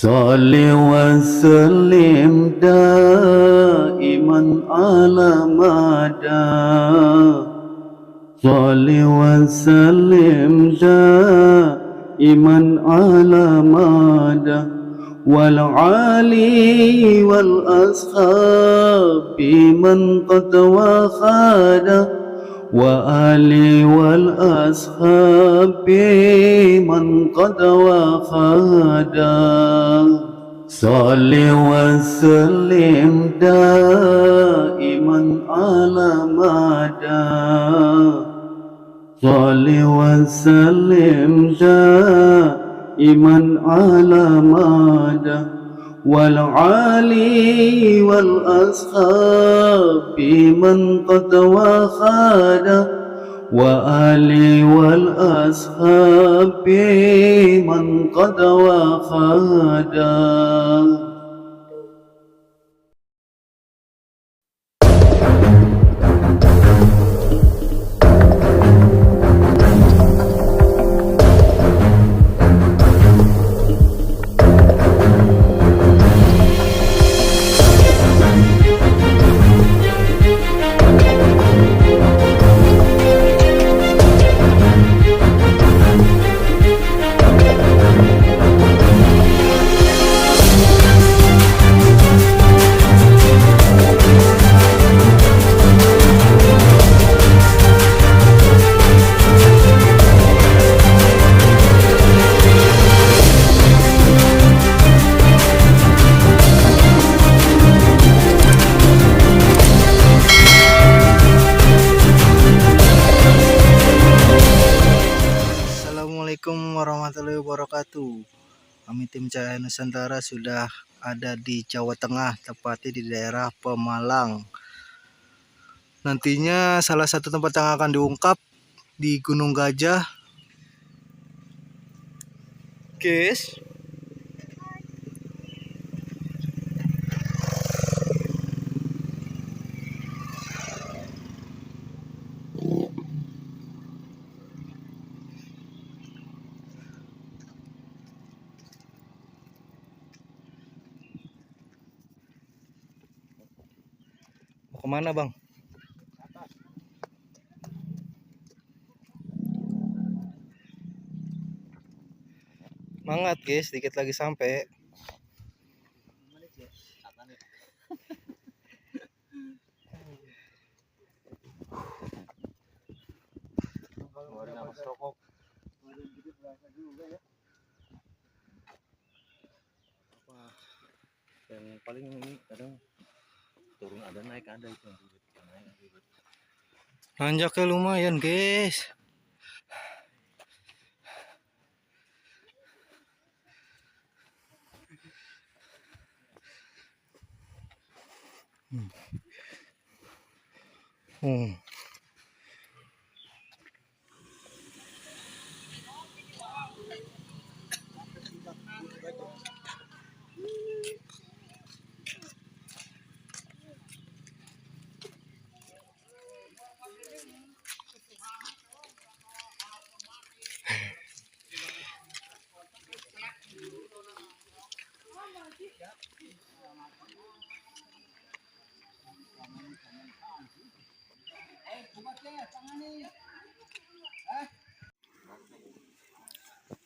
صل وسلم دائما على مدى صل وسلم دائما على مدى والعالي والأصحاب من قد وخاد وآلي والأصحاب من قد وخادا صل وسلم دائما على مدى صل وسلم دائما على مدى والعالي والأصحاب من قد وخاد وآلي والأصحاب من قد وخادا. Assalamualaikum warahmatullahi wabarakatuh. Kami tim Cahaya Nusantara sudah ada di Jawa Tengah, tepatnya di daerah Pemalang. Nantinya salah satu tempat yang akan diungkap di Gunung Gajah. Guys, mau kemana bang? Semangat guys, dikit lagi sampai. Yang paling ini kadang turun ada naik ada itu Nanjaknya lumayan guys.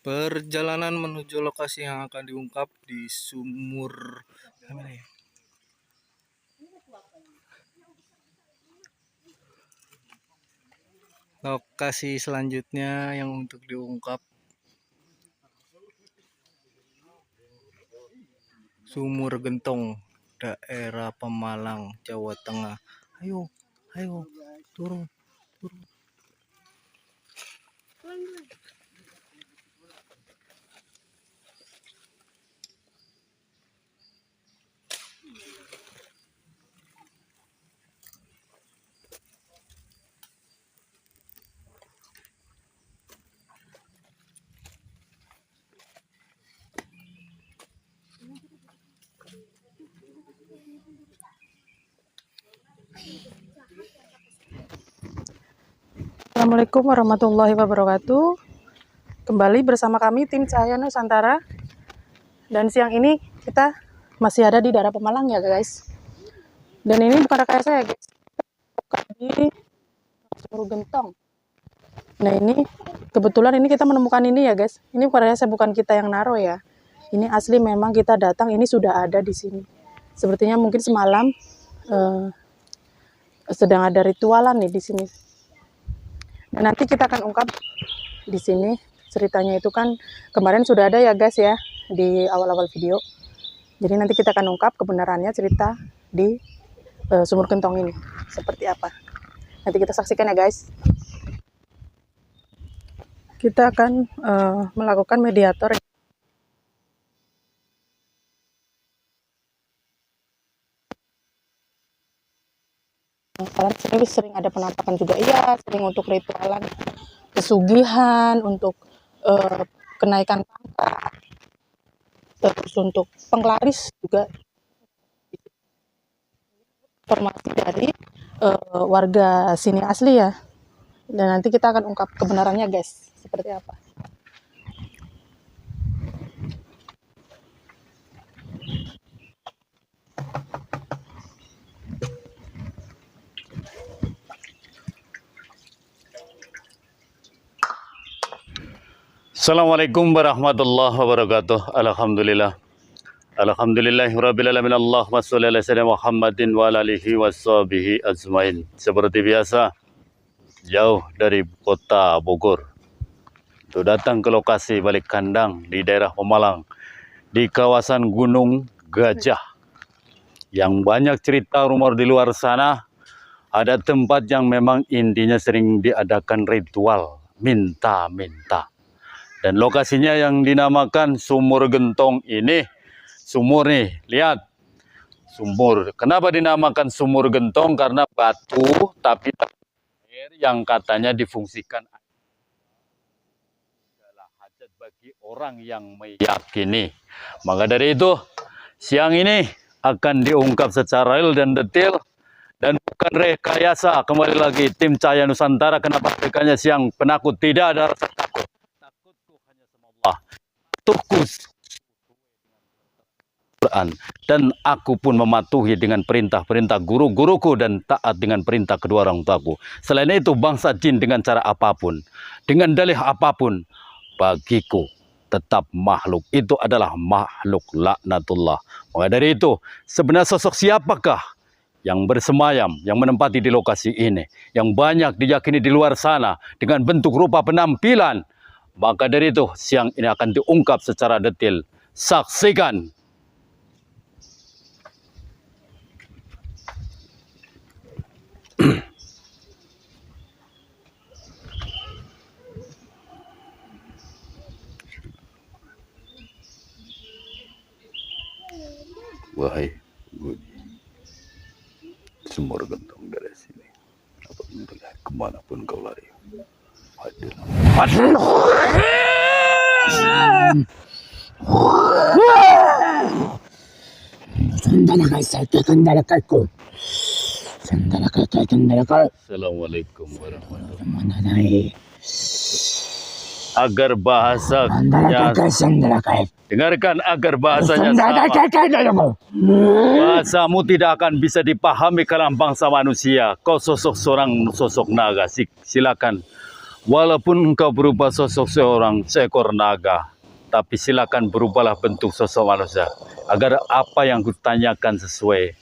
Perjalanan menuju lokasi yang akan diungkap di sumur lokasi selanjutnya yang untuk diungkap Sumur Gentong, daerah Pemalang, Jawa Tengah. Ayo, ayo, turun, turun. Assalamualaikum warahmatullahi wabarakatuh. Kembali bersama kami tim Cahaya Nusantara Dan siang ini kita masih ada di daerah Pemalang ya guys. Dan ini bukan rekayasa ya guys. Bukan di Sumur Gentong. Nah ini kebetulan ini kita menemukan ini ya guys. Ini bukan rekayasa, bukan kita yang naruh ya. Ini asli memang kita datang, ini sudah ada di sini. Sepertinya mungkin semalam sedang ada ritualan nih di sini. Dan nanti kita akan ungkap di sini ceritanya itu kan kemarin sudah ada ya guys ya di awal-awal video. Jadi nanti kita akan ungkap kebenarannya cerita di Sumur Gentong ini seperti apa. Nanti kita saksikan ya guys. Kita akan melakukan mediator. Karena sering ada penampakan juga, iya, sering untuk ritualan pesugihan, untuk kenaikan pangkat, terus untuk penglaris juga. Informasi dari warga sini asli ya. Dan nanti kita akan ungkap kebenarannya guys, seperti apa. Assalamualaikum warahmatullahi wabarakatuh. Alhamdulillah. Alhamdulillahirrabbilalamin. Allahumma sholli ala sayyidina Muhammadin wa ala alihi washabihi ajmain. Seperti biasa, jauh dari kota Bogor untuk datang ke lokasi balik kandang di daerah Pemalang, di kawasan Gunung Gajah. Yang banyak cerita rumor di luar sana, ada tempat yang memang intinya sering diadakan ritual minta-minta. Dan lokasinya yang dinamakan Sumur Gentong ini, sumur nih, lihat. Sumur. Kenapa dinamakan Sumur Gentong? Karena batu, tapi air yang katanya difungsikan adalah hajat bagi orang yang meyakini. Maka dari itu, siang ini akan diungkap secara real dan detail. Dan bukan rekayasa. Kembali lagi, tim Cahaya Nusantara. Kenapa rekayasa siang penakut? Tidak ada rasa takut. Tukus Quran, dan aku pun mematuhi dengan perintah-perintah guru-guruku dan taat dengan perintah kedua orang tuaku. Selain itu, bangsa jin dengan cara apapun, dengan dalih apapun, bagiku tetap makhluk. Itu adalah makhluk laknatullah. Maka dari itu, sebenarnya sosok siapakah yang bersemayam, yang menempati di lokasi ini, yang banyak diyakini di luar sana dengan bentuk rupa penampilan? Maka dari itu, siang ini akan diungkap secara detail. Saksikan. Wahai Sumur Gentong dari sini, apabila kemanapun kau lari, Assalamualaikum warahmatullahi wabarakatuh. Agar bahasanya, dengarkan, agar bahasanya sama. Bahasamu tidak akan bisa dipahami kalangan bangsa manusia. Kau seorang sosok naga. Silakan. Walaupun engkau berupa sosok seekor naga, tapi silakan berubahlah bentuk sosok manusia, agar apa yang kutanyakan sesuai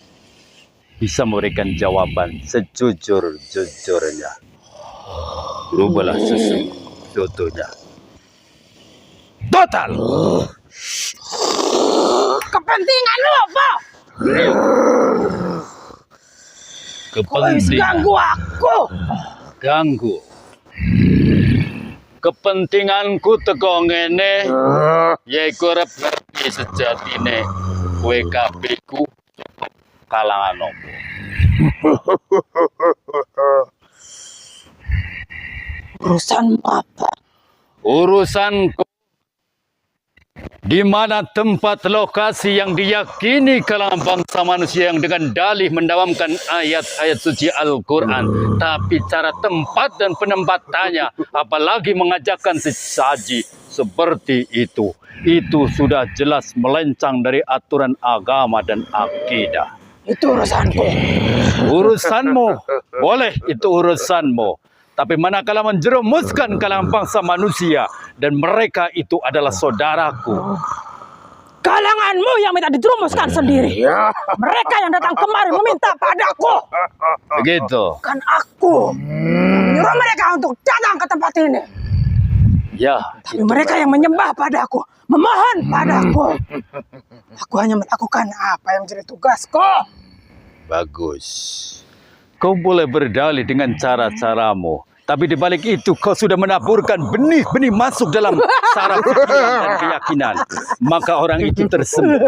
bisa memberikan jawaban sejujur-jujurnya. Berubahlah sesungguhnya. Total. Kepentingan lu apa? Kepentingan. Ganggu aku. Ganggu. Kepentinganku teko ngene yaiku arep ngerti sejatine kowe kabeh ku kalangan opo. Urusanmu apa? Urusanku di mana tempat lokasi yang diyakini kalangan bangsa manusia yang dengan dalih mendawamkan ayat-ayat suci Al-Quran, tapi cara tempat dan penempatannya apalagi mengajakkan sesaji seperti itu. itu sudah jelas melencang dari aturan agama dan akidah. Itu urusanku. Urusanmu, boleh itu urusanmu. Tapi manakala menjerumuskan kalangan bangsa manusia dan mereka itu adalah saudaraku. Kalanganmu yang minta dijerumuskan sendiri. Mereka yang datang kemari meminta padaku. Begitu. Kan aku menyuruh mereka untuk datang ke tempat ini. Ya, Tapi mereka yang menyembah padaku, memohon padaku. Aku hanya melakukan apa yang menjadi tugasku. bagus. Kau boleh berdalih dengan cara-caramu. Tapi di balik itu kau sudah menaburkan benih-benih masuk dalam saraf pikiran dan keyakinan. Maka orang itu tersembunyi.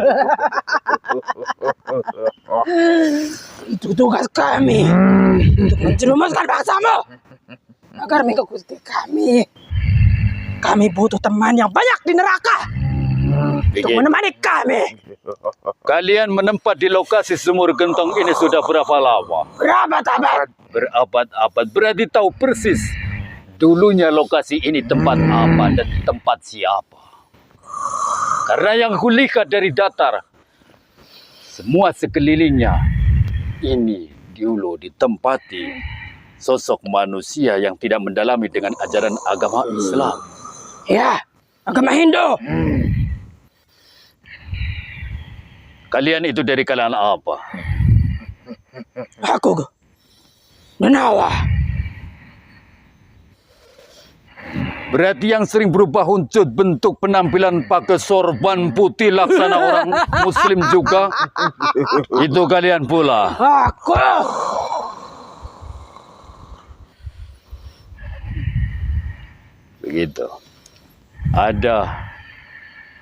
Itu tugas kami untuk menjerumuskan bangsamu agar mengikuti kami. Kami butuh teman yang banyak di neraka untuk menemani kami. Kalian menempat di lokasi sumur gentong ini sudah berapa lama? Berabad-abad. Berabad-abad. Berarti tahu persis dulunya lokasi ini tempat apa dan tempat siapa. Karena yang kulihat dari datar, semua sekelilingnya ini dulu ditempati sosok manusia yang tidak mendalami dengan ajaran agama Islam. Ya, agama Hindu. Kalian itu dari kalangan apa? Aku Nanawa. Berarti yang sering berubah wujud bentuk penampilan pakai sorban putih laksana orang Muslim juga. Itu kalian pula. Aku. Begitu. Ada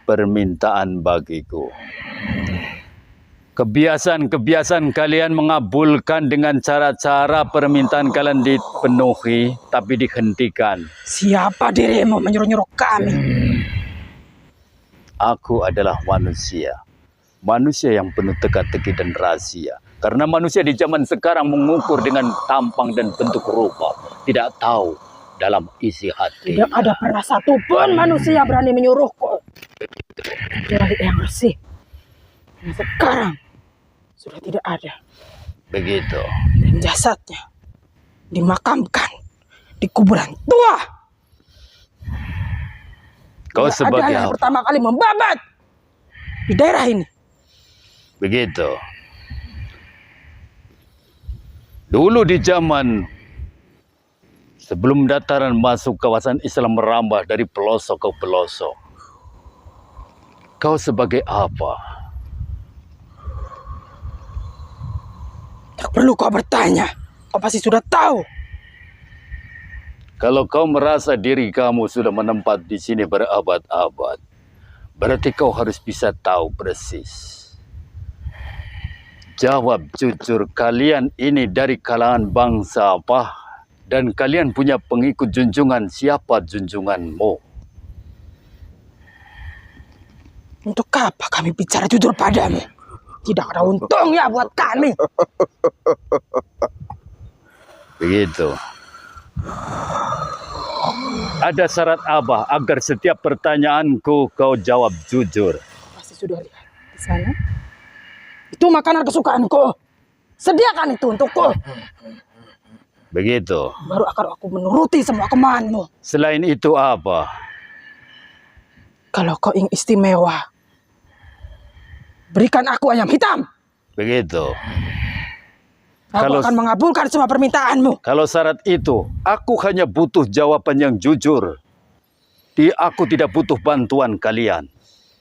permintaan bagiku. Kebiasaan-kebiasaan kalian mengabulkan dengan cara-cara permintaan kalian dipenuhi, tapi dihentikan. Siapa dirimu menyuruh-nyuruh kami? Aku adalah manusia. Manusia yang penuh teka-teki dan rahasia. Karena manusia di zaman sekarang mengukur dengan tampang dan bentuk rupa. Tidak tahu dalam isi hati. Tidak ada pernah satupun manusia berani menyuruhku. Kecuali yang bersih. Dan sekarang sudah tidak ada. Begitu. Dan jasadnya dimakamkan di kuburan tua. Kau Tidak sebagai ada yang apa? pertama kali membabat di daerah ini. Begitu. Dulu di zaman sebelum dataran masuk kawasan Islam merambah dari pelosok ke pelosok. Kau sebagai apa? Tak perlu kau bertanya. Kau pasti sudah tahu. Kalau kau merasa diri kamu sudah menempat di sini berabad-abad, berarti kau harus bisa tahu persis. Jawab jujur, kalian ini dari kalangan bangsa apa? Dan kalian punya pengikut junjungan siapa junjunganmu? Untuk apa kami bicara jujur padamu? Tidak ada untungnya buat kami. Begitu. Ada syarat apa agar setiap pertanyaanku kau jawab jujur? Pasti sudah lihat di sana. Itu makanan kesukaanku. Sediakan itu untukku. Begitu. Baru akan aku menuruti semua kemauanmu. Selain itu apa? Kalau kau ingin istimewa, berikan aku ayam hitam. Begitu. Aku Kalau- akan mengabulkan semua permintaanmu. Kalau syarat itu, aku hanya butuh jawaban yang jujur. Aku tidak butuh bantuan kalian.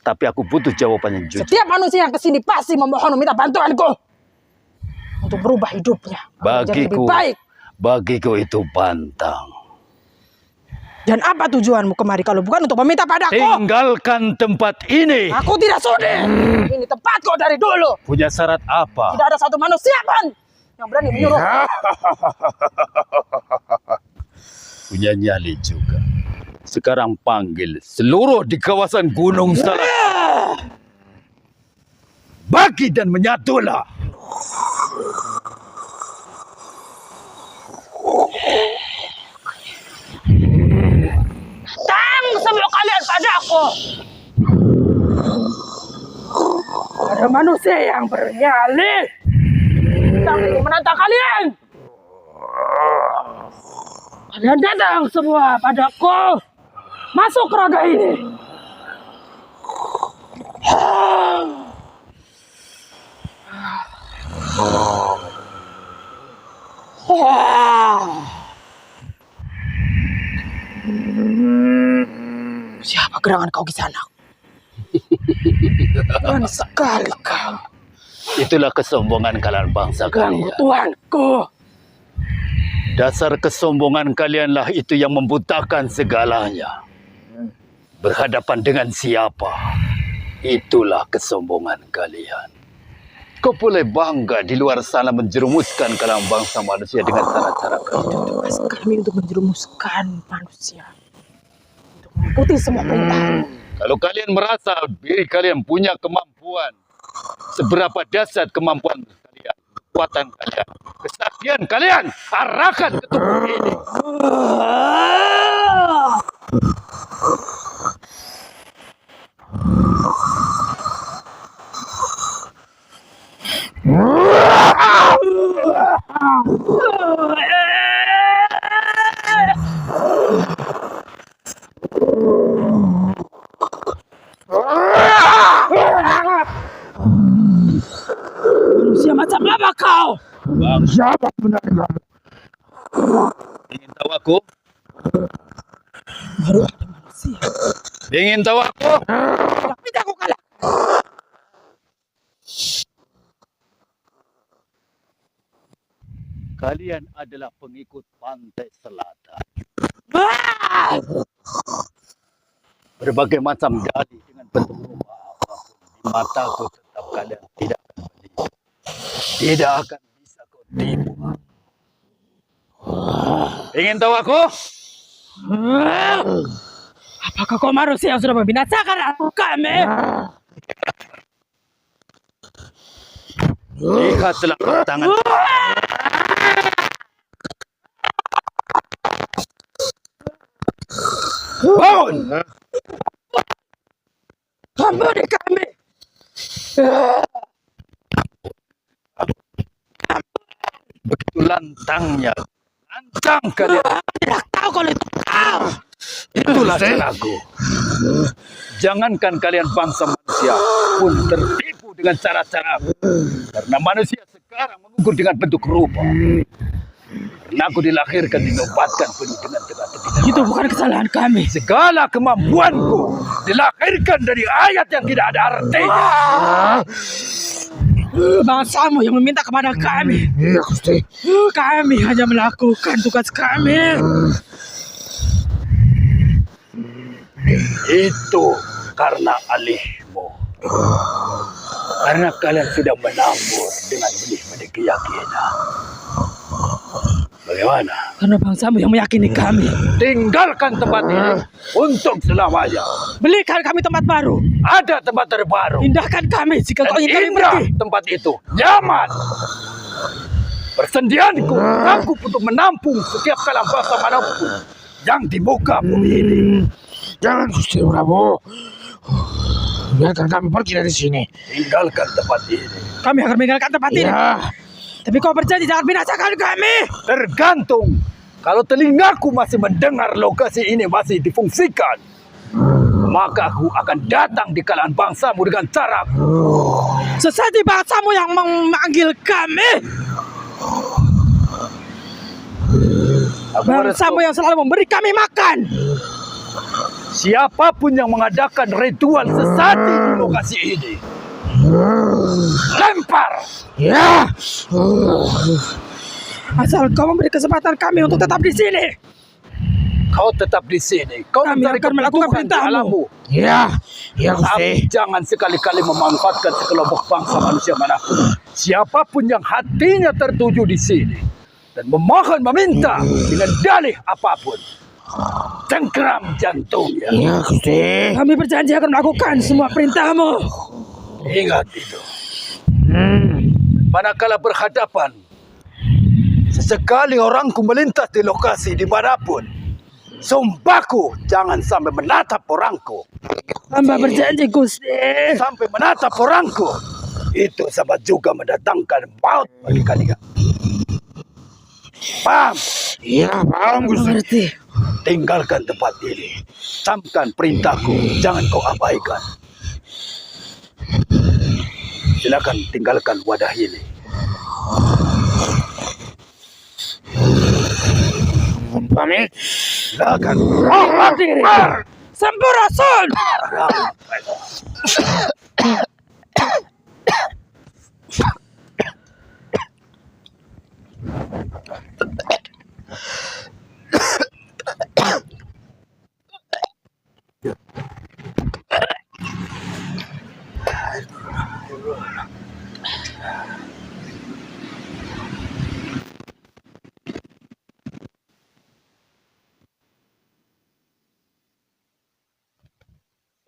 Tapi aku butuh jawaban yang jujur. Setiap manusia yang kesini pasti memohon meminta bantuanku untuk berubah hidupnya menjadi lebih baik. Bagiku itu pantang. Dan apa tujuanmu kemari kalau bukan untuk meminta padaku? Tinggalkan tempat ini. Aku tidak sudi. Ini tempatku dari dulu. Punya syarat apa? Tidak ada satu manusia pun yang berani menyuruh. Punya nyali juga. Sekarang panggil seluruh di kawasan Gunung Salak. Bagi dan menyatulah. Datang semua kalian padaku. Ada manusia yang bernyali yang ingin menantang kalian. Kalian datang semua padaku. Masuk ke raga ini. Siapa gerangan kau di sana? Berani sekali kau. Itulah kesombongan kalian bangsa Ganggu kalian. Tuanku. Dasar kesombongan kalianlah itu yang membutakan segalanya. Berhadapan dengan siapa? Itulah kesombongan kalian. Kau boleh bangga di luar sana menjerumuskan kalangan bangsa manusia dengan cara-cara kalian. Tugas kami untuk menjerumuskan manusia. Untuk mengikuti semua perintah. Kalau kalian merasa diri kalian punya kemampuan, seberapa dahsyat kemampuan kalian, kekuatan kalian, kesaktian kalian, arahkan ke tubuh ini. Manusia macam apa kau? Siapa sebenarnya kamu? Ingin tahu aku? Baru ada manusia. Ingin tahu aku? Tapi aku kalah. Kalian adalah pengikut pantai selatan. Berbagai macam dalih dengan bentuk rupa apapun di mataku tetap kalian tidak akan menipu. Tidak akan bisa kau tipu. Ingin tahu aku? Apakah kau manusia yang sudah membinasakan aku kami? Lihatlah tangan. Bangun! Ampuni kami. Begitu lantangnya. Lancang kalian. Tidak tahu kalau itu kau. Itulah caraku. Jangankan kalian bangsa manusia pun tertipu dengan cara-cara aku. Karena manusia sekarang mengukur dengan bentuk rupa. Karena aku dilahirkan dinobatkan penuh dengan teka-teki. Itu bukan kesalahan kami. Segala kemampuanku dilahirkan dari ayat yang tidak ada artinya. Bangsamu yang meminta kepada kami. Iya, Gusti. Kami hanya melakukan tugas kami. Itu karena alihmu. Karena kalian sudah menabur dengan benih-benih keyakinan. Bagaimana? Karena bangsamu yang meyakini kami. Tinggalkan tempat ini untuk selamanya. Belikan kami tempat baru. Ada tempat terbaru. Indahkan kami jika kau Dan ingin kami indah pergi. tempat itu. Nyaman. Persendianku sanggup untuk menampung setiap kalang bangsa manapun yang di muka bumi ini. Jangan, Gusti Prabu. Biarkan kami pergi dari sini. Tinggalkan tempat ini. Kami akan meninggalkan tempat ini. Ya, Tapi kau berjanji jangan binasakan kami. Tergantung. Kalau telingaku masih mendengar lokasi ini masih difungsikan, maka aku akan datang di kalangan bangsamu dengan cara Sesaji bangsamu yang memanggil kami. Bangsamu yang selalu memberi kami makan. siapapun yang mengadakan ritual sesaji di lokasi ini, lempar. ya. Asal kau memberi kesempatan kami untuk tetap di sini. Kau tetap di sini. Kau Kami mencari akan melakukan kebutuhan di perintahmu. alammu. Ya, ya, Tapi Gusti. jangan sekali-kali memanfaatkan sekelompok bangsa manusia manapun. Siapapun yang hatinya tertuju di sini dan memohon meminta dengan dalih apapun, cengkeram jantungnya. Ya, Gusti. Kami berjanji akan melakukan semua perintahmu. Ingat itu. Manakala berhadapan, sesekali orangku melintas di lokasi dimanapun, sumpahku jangan sampai menatap orangku. Hamba berjanji Gusti. Sampai menatap orangku, itu sama juga mendatangkan maut bagi kalian. Paham? Iya, paham Gusti. Tinggalkan tempat ini. Camkan perintahku, jangan kau abaikan. Silakan tinggalkan wadah ini. Pamit. Silakan. Sampurasun.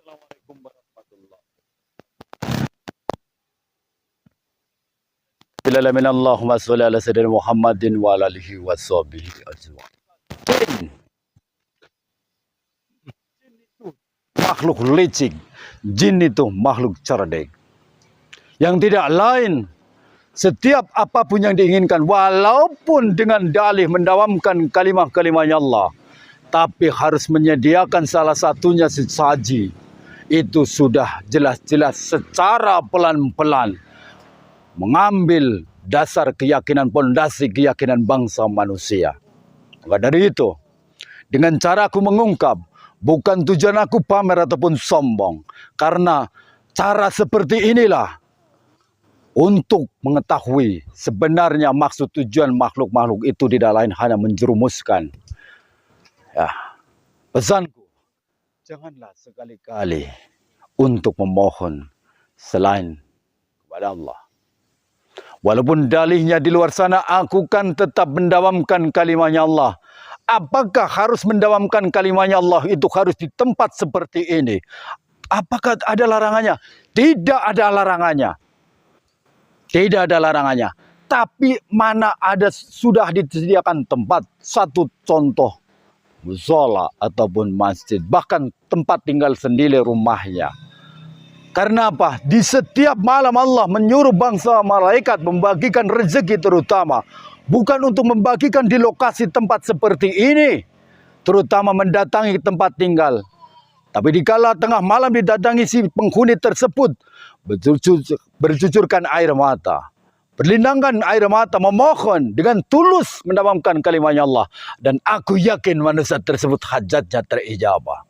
Assalamualaikum warahmatullahi wabarakatuh. Allahumma sholli ala sayyidina Muhammadin wa ala alihi washabihi ajma'in. Makhluk licik, jin itu makhluk cerdik. Yang tidak lain, setiap apapun yang diinginkan, walaupun dengan dalih mendawamkan kalimah-kalimahnya Allah, tapi harus menyediakan salah satunya sesaji. Itu sudah jelas-jelas secara pelan-pelan mengambil dasar keyakinan, pondasi keyakinan bangsa manusia. Maka dari itu, dengan cara aku mengungkap, bukan tujuan aku pamer ataupun sombong. Karena cara seperti inilah untuk mengetahui sebenarnya maksud tujuan makhluk-makhluk itu tidak lain hanya menjerumuskan. Ya, pesanku, janganlah sekali-kali untuk memohon selain kepada Allah. Walaupun dalihnya di luar sana, aku kan tetap mendawamkan kalimahnya Allah. Apakah harus mendawamkan kalimahnya Allah itu harus di tempat seperti ini? Apakah ada larangannya? Tidak ada larangannya. Tidak ada larangannya. Tapi mana ada sudah disediakan tempat. Satu contoh, musola ataupun masjid. Bahkan tempat tinggal sendiri rumahnya. Karena apa? Di setiap malam Allah menyuruh bangsa malaikat membagikan rezeki terutama. Bukan untuk membagikan di lokasi tempat seperti ini. Terutama mendatangi tempat tinggal. Tapi dikala tengah malam didatangi si penghuni tersebut. Bercucurkan air mata. Berlinangkan air mata, memohon dengan tulus mendawamkan kalimahnya Allah. Dan aku yakin manusia tersebut hajatnya terijabah.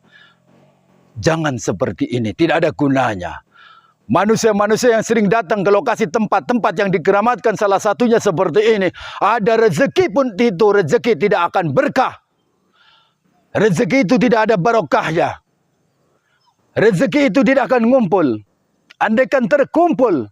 Jangan seperti ini, tidak ada gunanya. Manusia-manusia yang sering datang ke lokasi tempat-tempat yang dikeramatkan salah satunya seperti ini. Ada rezeki pun itu, rezeki tidak akan berkah. Rezeki itu tidak ada barokahnya. Rezeki itu tidak akan ngumpul. Andaikan terkumpul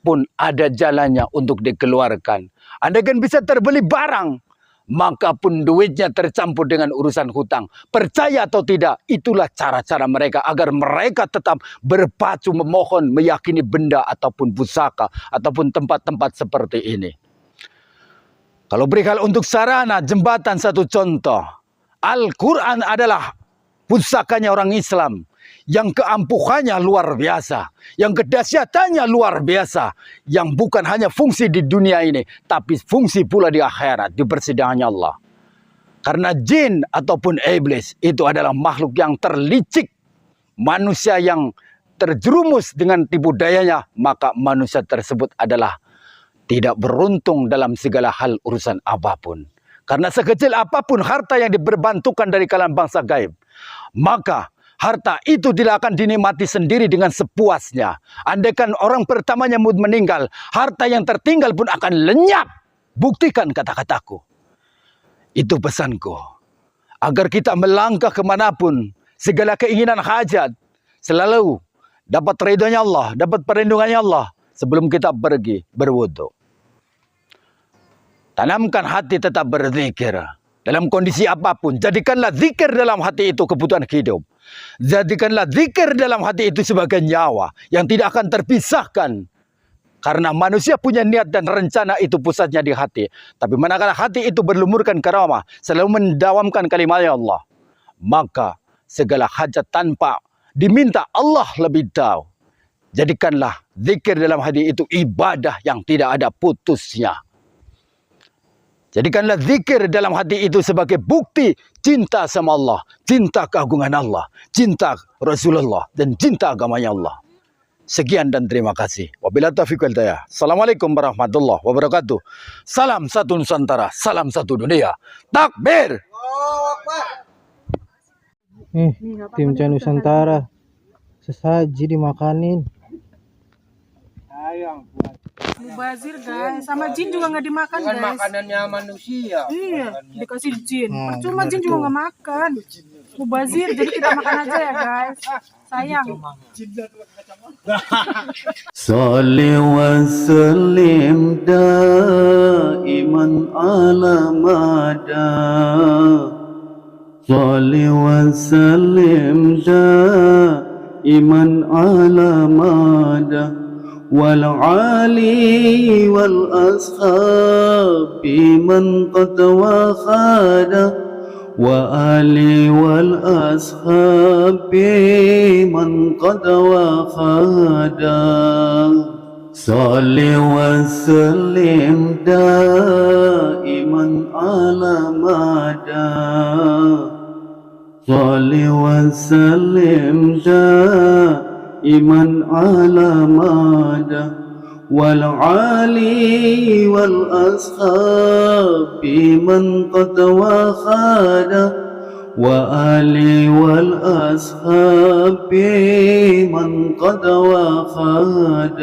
pun ada jalannya untuk dikeluarkan. Andaikan bisa terbeli barang, maka pun duitnya tercampur dengan urusan hutang. Percaya atau tidak, itulah cara-cara mereka agar mereka tetap berpacu memohon, meyakini benda ataupun pusaka ataupun tempat-tempat seperti ini. Kalau berihal untuk sarana, jembatan satu contoh. Al-Quran adalah pusakanya orang Islam. Yang keampuhannya luar biasa. Yang kedahsyatannya luar biasa. Yang bukan hanya fungsi di dunia ini. Tapi fungsi pula di akhirat. Di persidangannya Allah. Karena jin ataupun iblis itu adalah makhluk yang terlicik. Manusia yang terjerumus dengan tipu dayanya. Maka manusia tersebut adalah tidak beruntung dalam segala hal urusan apapun. Karena sekecil apapun harta yang diberbantukan dari kalangan bangsa gaib. Maka harta itu tidak akan dinikmati sendiri dengan sepuasnya. Andaikan orang pertamanya meninggal, harta yang tertinggal pun akan lenyap. Buktikan kata-kataku. Itu pesanku. Agar kita melangkah kemanapun, segala keinginan hajat, selalu dapat ridhonya Allah, dapat perlindungannya Allah. Sebelum kita pergi berwudu. Tanamkan hati tetap berzikir. Dalam kondisi apapun, jadikanlah zikir dalam hati itu kebutuhan hidup. Jadikanlah zikir dalam hati itu sebagai nyawa yang tidak akan terpisahkan. Karena manusia punya niat dan rencana itu pusatnya di hati. Tapi manakala hati itu berlumurkan karamah, selalu mendawamkan kalimat Allah, maka segala hajat tanpa diminta Allah lebih tahu. Jadikanlah zikir dalam hati itu ibadah yang tidak ada putusnya. Jadikanlah zikir dalam hati itu sebagai bukti cinta sama Allah, cinta keagungan Allah, cinta Rasulullah, dan cinta agamanya Allah. Sekian dan terima kasih. Wabillahi taufiq wal hidayah. Assalamualaikum warahmatullahi wabarakatuh. Salam satu Nusantara, salam satu dunia. Takbir! Tim Cahaya Nusantara sesaji dimakanin. Mubazir guys, sama jin juga nggak dimakan guys. Makanannya manusia. Iya, dikasih jin. Percuma jin juga nggak makan. Mubazir, jadi kita makan aja ya guys. Sayang. Salli wa sallim daiman ala mada. Salli wa sallim daiman ala mada. والعالي والأصحاب من قد وخاد وآلي والأصحاب من قد وخاد صل وسلم دائما على مدى صل وسلم إيمان على مدى والعالي والأصحاب من قد وخاد وآلي والأصحاب من قد وخاد